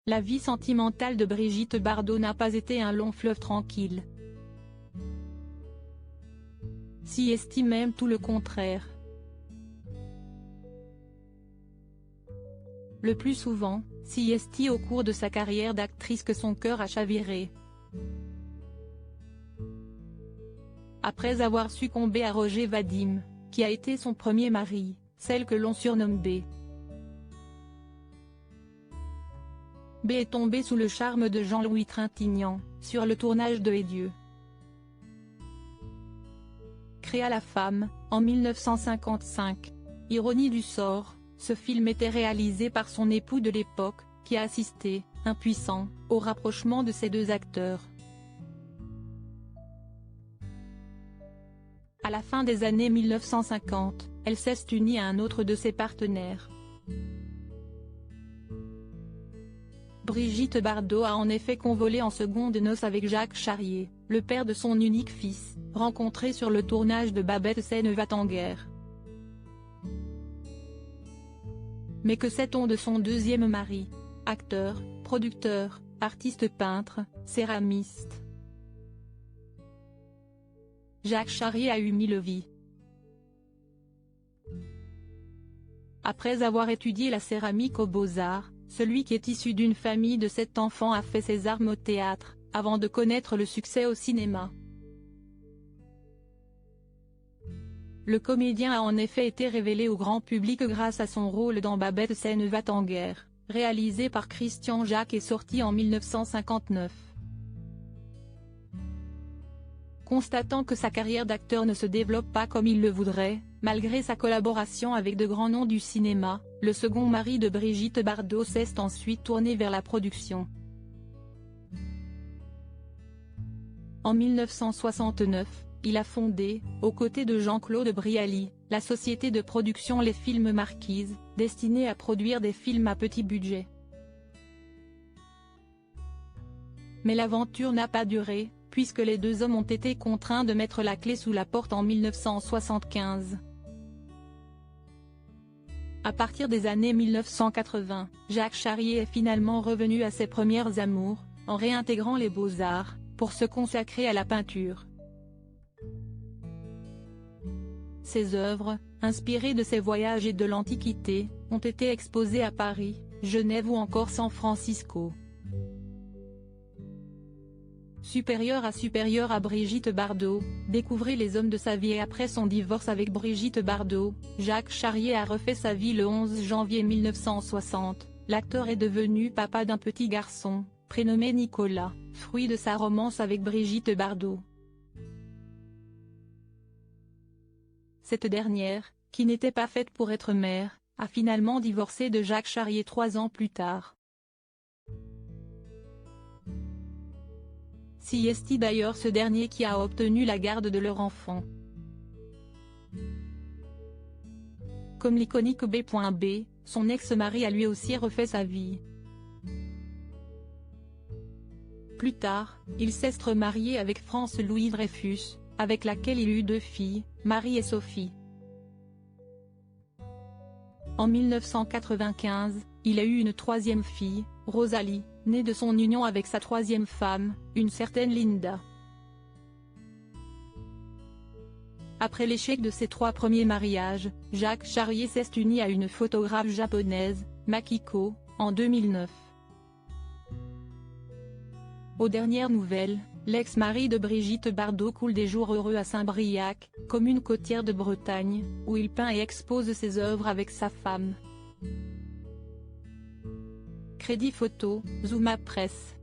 La vie sentimentale de Brigitte Bardot n'a pas été un long fleuve tranquille. Si estime même tout le contraire. Le plus souvent, si est au cours de sa carrière d'actrice que son cœur a chaviré. Après avoir succombé à Roger Vadim, qui a été son premier mari, celle que l'on surnomme B. B est tombée sous le charme de Jean-Louis Trintignant, sur le tournage de Et Dieu créa la femme, en 1955. Ironie du sort, ce film était réalisé par son époux de l'époque, qui a assisté, impuissant, au rapprochement de ces deux acteurs. À la fin des années 1950, elle s'est unie à un autre de ses partenaires. Brigitte Bardot a en effet convolé en secondes noces avec Jacques Charrier, le père de son unique fils, rencontré sur le tournage de Babette Sène-Wattenger. Mais que sait-on de son deuxième mari? Acteur, producteur, artiste peintre, céramiste. Jacques Charrier a eu 1000 vies. Après avoir étudié la céramique aux Beaux-Arts, celui qui est issu d'une famille de 7 enfants a fait ses armes au théâtre, avant de connaître le succès au cinéma. Le comédien a en effet été révélé au grand public grâce à son rôle dans Babette Sène-Wattenger, réalisé par Christian Jacques et sorti en 1959. Constatant que sa carrière d'acteur ne se développe pas comme il le voudrait, malgré sa collaboration avec de grands noms du cinéma, le second mari de Brigitte Bardot s'est ensuite tourné vers la production. En 1969, il a fondé, aux côtés de Jean-Claude Brialy, la société de production Les Films Marquises, destinée à produire des films à petit budget. Mais l'aventure n'a pas duré, puisque les deux hommes ont été contraints de mettre la clé sous la porte en 1975. À partir des années 1980, Jacques Charrier est finalement revenu à ses premières amours, en réintégrant les beaux-arts, pour se consacrer à la peinture. Ses œuvres, inspirées de ses voyages et de l'Antiquité, ont été exposées à Paris, Genève ou encore San Francisco. Supérieur à Brigitte Bardot, découvrez les hommes de sa vie. Et après son divorce avec Brigitte Bardot, Jacques Charrier a refait sa vie le 11 janvier 1960, l'acteur est devenu papa d'un petit garçon, prénommé Nicolas, fruit de sa romance avec Brigitte Bardot. Cette dernière, qui n'était pas faite pour être mère, a finalement divorcé de Jacques Charrier 3 ans plus tard. Si est d'ailleurs ce dernier qui a obtenu la garde de leur enfant. Comme l'iconique B.B, son ex-mari a lui aussi refait sa vie. Plus tard, il s'est remarié avec France Louis Dreyfus, avec laquelle il eut 2 filles, Marie et Sophie. En 1995, il a eu une 3e fille, Rosalie, née de son union avec sa 3e femme, une certaine Linda. Après l'échec de ses 3 premiers mariages, Jacques Charrier s'est uni à une photographe japonaise, Makiko, en 2009. Aux dernières nouvelles, l'ex-mari de Brigitte Bardot coule des jours heureux à Saint-Briac, commune côtière de Bretagne, où il peint et expose ses œuvres avec sa femme. Crédit photo, Zooma Presse.